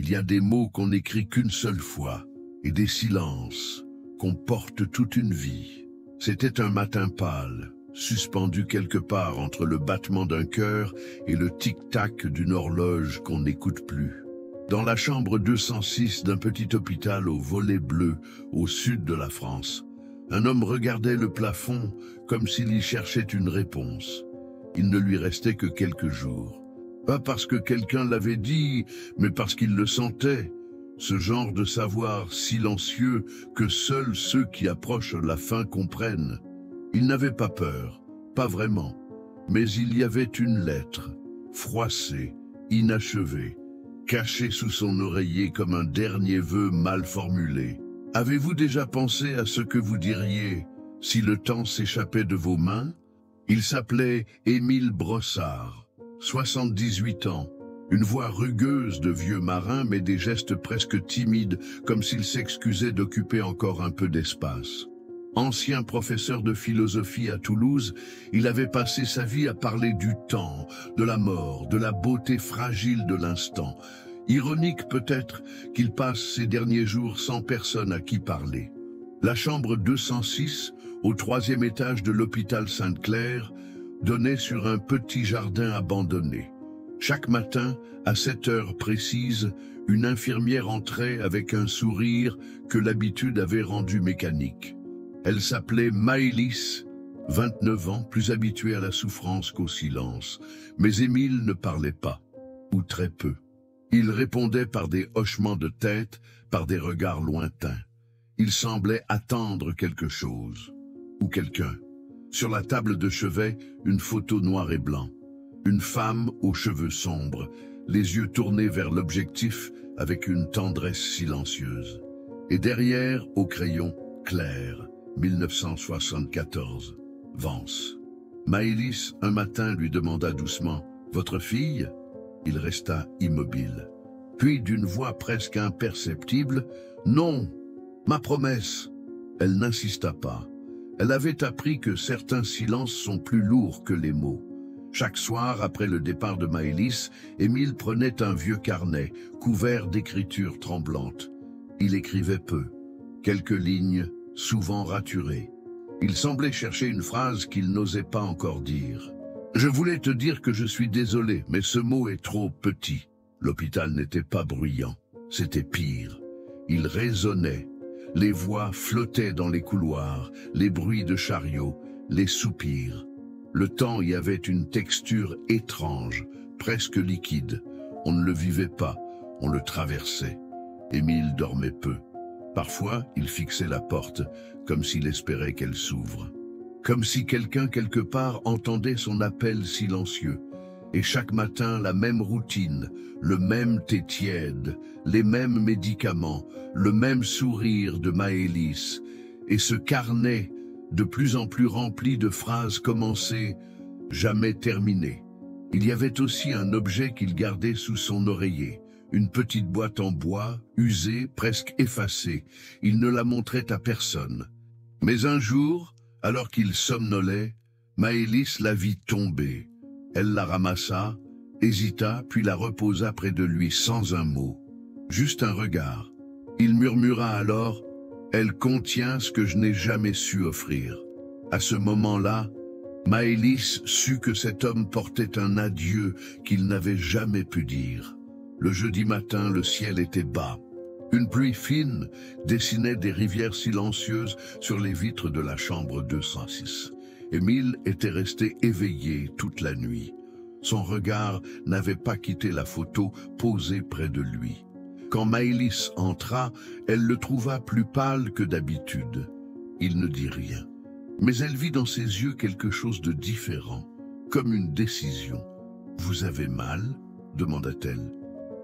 Il y a des mots qu'on n'écrit qu'une seule fois, et des silences qu'on porte toute une vie. C'était un matin pâle, suspendu quelque part entre le battement d'un cœur et le tic-tac d'une horloge qu'on n'écoute plus. Dans la chambre 206 d'un petit hôpital au volet bleu, au sud de la France, un homme regardait le plafond comme s'il y cherchait une réponse. Il ne lui restait que quelques jours. Pas parce que quelqu'un l'avait dit, mais parce qu'il le sentait. Ce genre de savoir silencieux que seuls ceux qui approchent la fin comprennent. Il n'avait pas peur, pas vraiment. Mais il y avait une lettre, froissée, inachevée, cachée sous son oreiller comme un dernier vœu mal formulé. Avez-vous déjà pensé à ce que vous diriez si le temps s'échappait de vos mains? Il s'appelait Émile Brossard, 78 ans, une voix rugueuse de vieux marin mais des gestes presque timides comme s'il s'excusait d'occuper encore un peu d'espace. Ancien professeur de philosophie à Toulouse, il avait passé sa vie à parler du temps, de la mort, de la beauté fragile de l'instant. Ironique peut-être qu'il passe ses derniers jours sans personne à qui parler. La chambre 206, au 3e étage de l'hôpital Sainte-Claire, donnait sur un petit jardin abandonné. Chaque matin, à 7 heures précises, une infirmière entrait avec un sourire que l'habitude avait rendu mécanique. Elle s'appelait Maëlys, 29 ans, plus habituée à la souffrance qu'au silence. Mais Émile ne parlait pas, ou très peu. Il répondait par des hochements de tête, par des regards lointains. Il semblait attendre quelque chose, ou quelqu'un. Sur la table de chevet, une photo noir et blanc. Une femme aux cheveux sombres, les yeux tournés vers l'objectif avec une tendresse silencieuse. Et derrière, au crayon, Claire, 1974, Vence. Maëlys, un matin, lui demanda doucement « Votre fille ?» Il resta immobile. Puis, d'une voix presque imperceptible, « Non, ma promesse !» Elle n'insista pas. Elle avait appris que certains silences sont plus lourds que les mots. Chaque soir, après le départ de Maëlys, Émile prenait un vieux carnet, couvert d'écritures tremblantes. Il écrivait peu, quelques lignes, souvent raturées. Il semblait chercher une phrase qu'il n'osait pas encore dire. « Je voulais te dire que je suis désolé, mais ce mot est trop petit. » L'hôpital n'était pas bruyant, c'était pire. Il résonnait. Les voix flottaient dans les couloirs, les bruits de chariots, les soupirs. Le temps y avait une texture étrange, presque liquide. On ne le vivait pas, on le traversait. Émile dormait peu. Parfois, il fixait la porte, comme s'il espérait qu'elle s'ouvre. Comme si quelqu'un quelque part entendait son appel silencieux. Et chaque matin, la même routine, le même thé tiède, les mêmes médicaments, le même sourire de Maëlys, et ce carnet de plus en plus rempli de phrases commencées, jamais terminées. Il y avait aussi un objet qu'il gardait sous son oreiller, une petite boîte en bois, usée, presque effacée. Il ne la montrait à personne. Mais un jour, alors qu'il somnolait, Maëlys la vit tomber. Elle la ramassa, hésita, puis la reposa près de lui sans un mot. Juste un regard. Il murmura alors « Elle contient ce que je n'ai jamais su offrir ». À ce moment-là, Maëlys sut que cet homme portait un adieu qu'il n'avait jamais pu dire. Le jeudi matin, le ciel était bas. Une pluie fine dessinait des rivières silencieuses sur les vitres de la chambre 206. Émile était resté éveillé toute la nuit. Son regard n'avait pas quitté la photo posée près de lui. Quand Maëlys entra, elle le trouva plus pâle que d'habitude. Il ne dit rien. Mais elle vit dans ses yeux quelque chose de différent, comme une décision. « Vous avez mal ?» demanda-t-elle.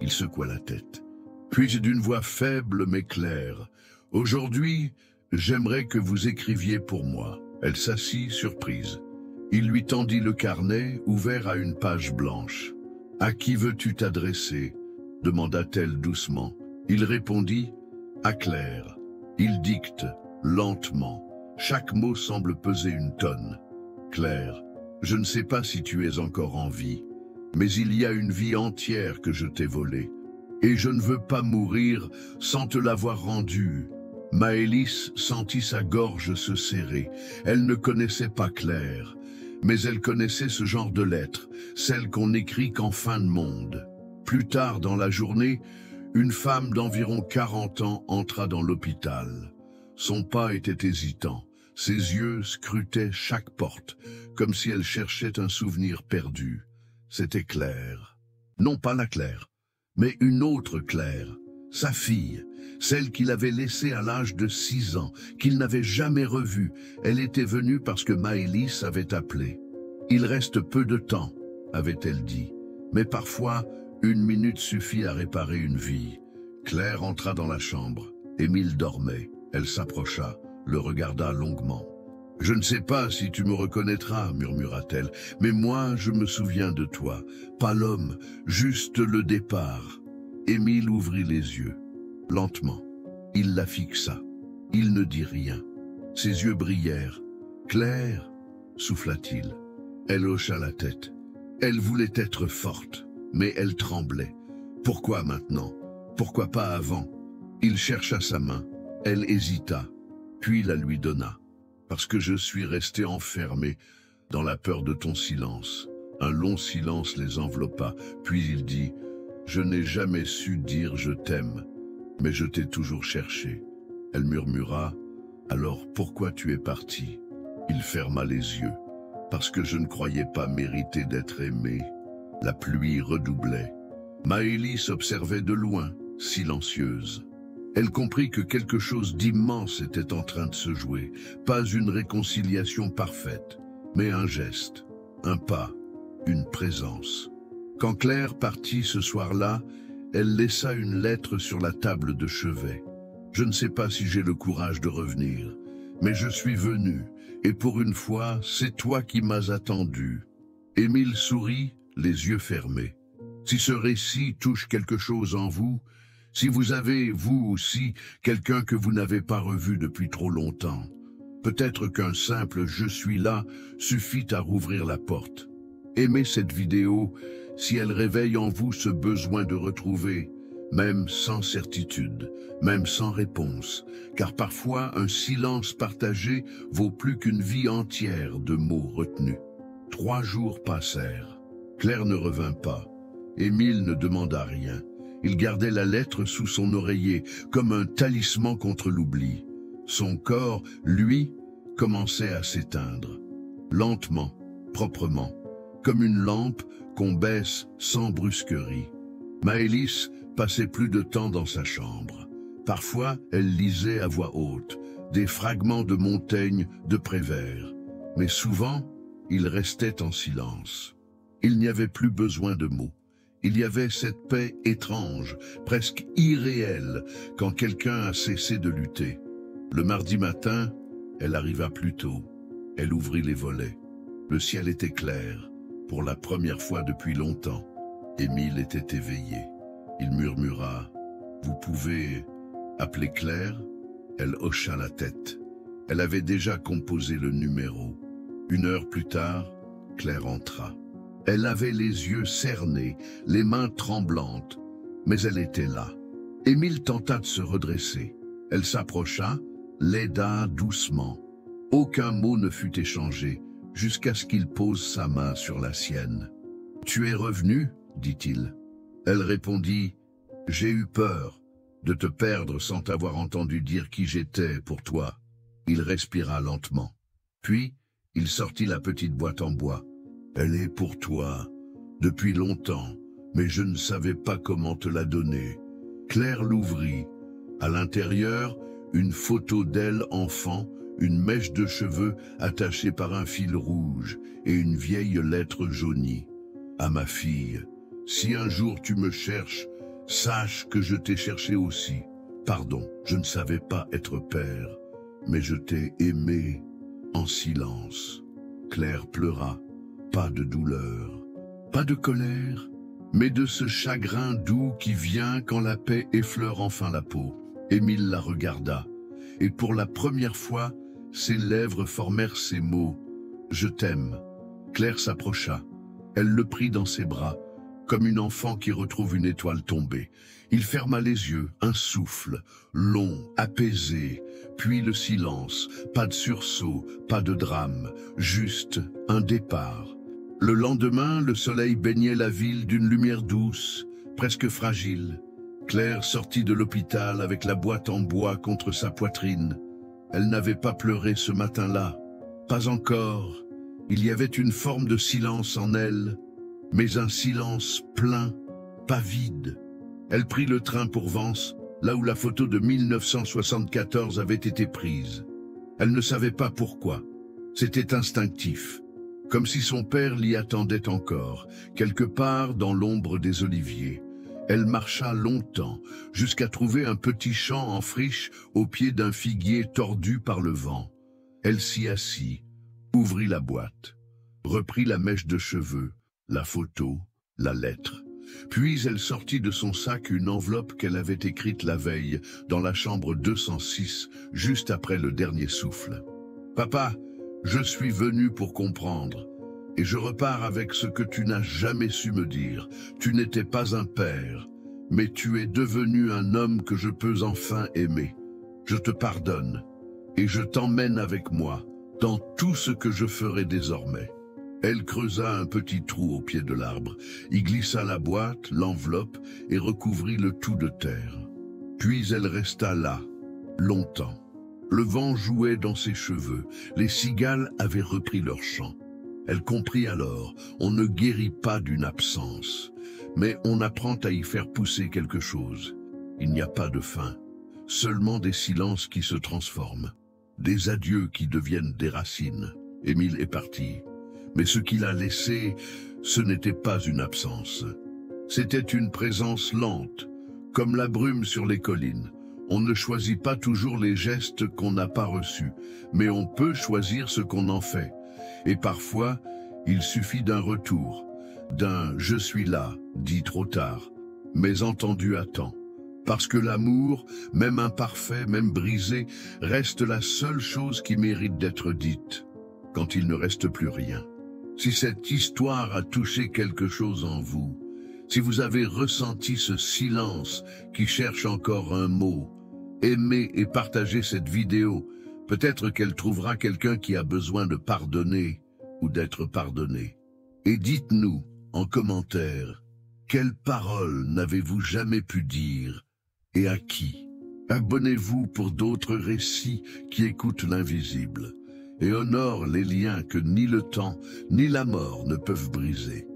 Il secoua la tête. Puis d'une voix faible mais claire, « Aujourd'hui, j'aimerais que vous écriviez pour moi. » Elle s'assit, surprise. Il lui tendit le carnet, ouvert à une page blanche. « À qui veux-tu t'adresser » demanda-t-elle doucement. Il répondit « À Claire ». Il dicte, lentement. Chaque mot semble peser une tonne. « Claire, je ne sais pas si tu es encore en vie, mais il y a une vie entière que je t'ai volée. et je ne veux pas mourir sans te l'avoir rendu. » Maëlys sentit sa gorge se serrer. Elle ne connaissait pas Claire, mais elle connaissait ce genre de lettres, celles qu'on n'écrit qu'en fin de monde. Plus tard dans la journée, une femme d'environ 40 ans entra dans l'hôpital. Son pas était hésitant, ses yeux scrutaient chaque porte, comme si elle cherchait un souvenir perdu. C'était Claire. Non pas la Claire, mais une autre Claire, sa fille, celle qu'il avait laissée à l'âge de 6 ans, qu'il n'avait jamais revue. Elle était venue parce que Maëlys avait appelé. « Il reste peu de temps », avait-elle dit, « mais parfois, 1 minute suffit à réparer une vie. » Claire entra dans la chambre. Émile dormait. Elle s'approcha, le regarda longuement. « Je ne sais pas si tu me reconnaîtras, » murmura-t-elle, « mais moi, je me souviens de toi. Pas l'homme, juste le départ. » Émile ouvrit les yeux. Lentement, il la fixa. Il ne dit rien. Ses yeux brillèrent. « Claire » souffla-t-il. Elle hocha la tête. Elle voulait être forte, mais elle tremblait. Pourquoi maintenant? Pourquoi pas avant? Il chercha sa main. Elle hésita, puis la lui donna. « Parce que je suis resté enfermé dans la peur de ton silence. » Un long silence les enveloppa, puis il dit « Je n'ai jamais su dire je t'aime, mais je t'ai toujours cherché. » Elle murmura « Alors pourquoi tu es parti ?» Il ferma les yeux. « Parce que je ne croyais pas mériter d'être aimé. » La pluie redoublait. Maëlys observait de loin, silencieuse. Elle comprit que quelque chose d'immense était en train de se jouer. Pas une réconciliation parfaite, mais un geste, un pas, une présence. Quand Claire partit ce soir-là, elle laissa une lettre sur la table de chevet. « Je ne sais pas si j'ai le courage de revenir, mais je suis venu, et pour une fois, c'est toi qui m'as attendu. » Émile sourit, les yeux fermés. « Si ce récit touche quelque chose en vous, si vous avez, vous aussi, quelqu'un que vous n'avez pas revu depuis trop longtemps, peut-être qu'un simple « je suis là » suffit à rouvrir la porte. Aimez cette vidéo si elle réveille en vous ce besoin de retrouver, même sans certitude, même sans réponse, car parfois un silence partagé vaut plus qu'une vie entière de mots retenus. 3 jours passèrent. Claire ne revint pas. Émile ne demanda rien. Il gardait la lettre sous son oreiller, comme un talisman contre l'oubli. Son corps, lui, commençait à s'éteindre. Lentement, proprement, comme une lampe qu'on baisse sans brusquerie. Maëlys passait plus de temps dans sa chambre. Parfois, elle lisait à voix haute, des fragments de Montaigne, de Prévert. Mais souvent, il restait en silence. Il n'y avait plus besoin de mots. Il y avait cette paix étrange, presque irréelle, quand quelqu'un a cessé de lutter. Le mardi matin, elle arriva plus tôt. Elle ouvrit les volets. Le ciel était clair, pour la première fois depuis longtemps. Émile était éveillé. Il murmura « Vous pouvez appeler Claire ?» Elle hocha la tête. Elle avait déjà composé le numéro. 1 heure plus tard, Claire entra. Elle avait les yeux cernés, les mains tremblantes, mais elle était là. Émile tenta de se redresser. Elle s'approcha, l'aida doucement. Aucun mot ne fut échangé, jusqu'à ce qu'il pose sa main sur la sienne. « Tu es revenu ?» dit-il. Elle répondit « J'ai eu peur de te perdre sans t'avoir entendu dire qui j'étais pour toi. » Il respira lentement. Puis, il sortit la petite boîte en bois. « Elle est pour toi, depuis longtemps, mais je ne savais pas comment te la donner. » Claire l'ouvrit. À l'intérieur, une photo d'elle enfant, une mèche de cheveux attachée par un fil rouge et une vieille lettre jaunie. « À ma fille, si un jour tu me cherches, sache que je t'ai cherché aussi. Pardon, je ne savais pas être père, mais je t'ai aimé en silence. » Claire pleura. Pas de douleur, pas de colère, mais de ce chagrin doux qui vient quand la paix effleure enfin la peau. Émile la regarda, et pour la première fois, ses lèvres formèrent ces mots « Je t'aime ». Claire s'approcha. Elle le prit dans ses bras, comme une enfant qui retrouve une étoile tombée. Il ferma les yeux, un souffle, long, apaisé, puis le silence, pas de sursaut, pas de drame, juste un départ. Le lendemain, le soleil baignait la ville d'une lumière douce, presque fragile. Claire sortit de l'hôpital avec la boîte en bois contre sa poitrine. Elle n'avait pas pleuré ce matin-là, pas encore. Il y avait une forme de silence en elle, mais un silence plein, pas vide. Elle prit le train pour Vence, là où la photo de 1974 avait été prise. Elle ne savait pas pourquoi. C'était instinctif, comme si son père l'y attendait encore, quelque part dans l'ombre des oliviers. Elle marcha longtemps, jusqu'à trouver un petit champ en friche au pied d'un figuier tordu par le vent. Elle s'y assit, ouvrit la boîte, reprit la mèche de cheveux, la photo, la lettre. Puis elle sortit de son sac une enveloppe qu'elle avait écrite la veille dans la chambre 206, juste après le dernier souffle. « Papa, je suis venu pour comprendre, et je repars avec ce que tu n'as jamais su me dire. Tu n'étais pas un père, mais tu es devenu un homme que je peux enfin aimer. Je te pardonne, et je t'emmène avec moi dans tout ce que je ferai désormais. » Elle creusa un petit trou au pied de l'arbre, y glissa la boîte, l'enveloppe et recouvrit le tout de terre. Puis elle resta là, longtemps. Le vent jouait dans ses cheveux, les cigales avaient repris leur chant. Elle comprit alors, on ne guérit pas d'une absence, mais on apprend à y faire pousser quelque chose. Il n'y a pas de fin, seulement des silences qui se transforment, des adieux qui deviennent des racines. Émile est parti. Mais ce qu'il a laissé, ce n'était pas une absence. C'était une présence lente, comme la brume sur les collines. On ne choisit pas toujours les gestes qu'on n'a pas reçus, mais on peut choisir ce qu'on en fait. Et parfois, il suffit d'un retour, d'un « je suis là » dit trop tard, mais entendu à temps. Parce que l'amour, même imparfait, même brisé, reste la seule chose qui mérite d'être dite, quand il ne reste plus rien. Si cette histoire a touché quelque chose en vous, si vous avez ressenti ce silence qui cherche encore un mot, aimez et partagez cette vidéo. Peut-être qu'elle trouvera quelqu'un qui a besoin de pardonner ou d'être pardonné. Et dites-nous en commentaire, quelles paroles n'avez-vous jamais pu dire et à qui? Abonnez-vous pour d'autres récits qui écoutent l'invisible et honore les liens que ni le temps ni la mort ne peuvent briser.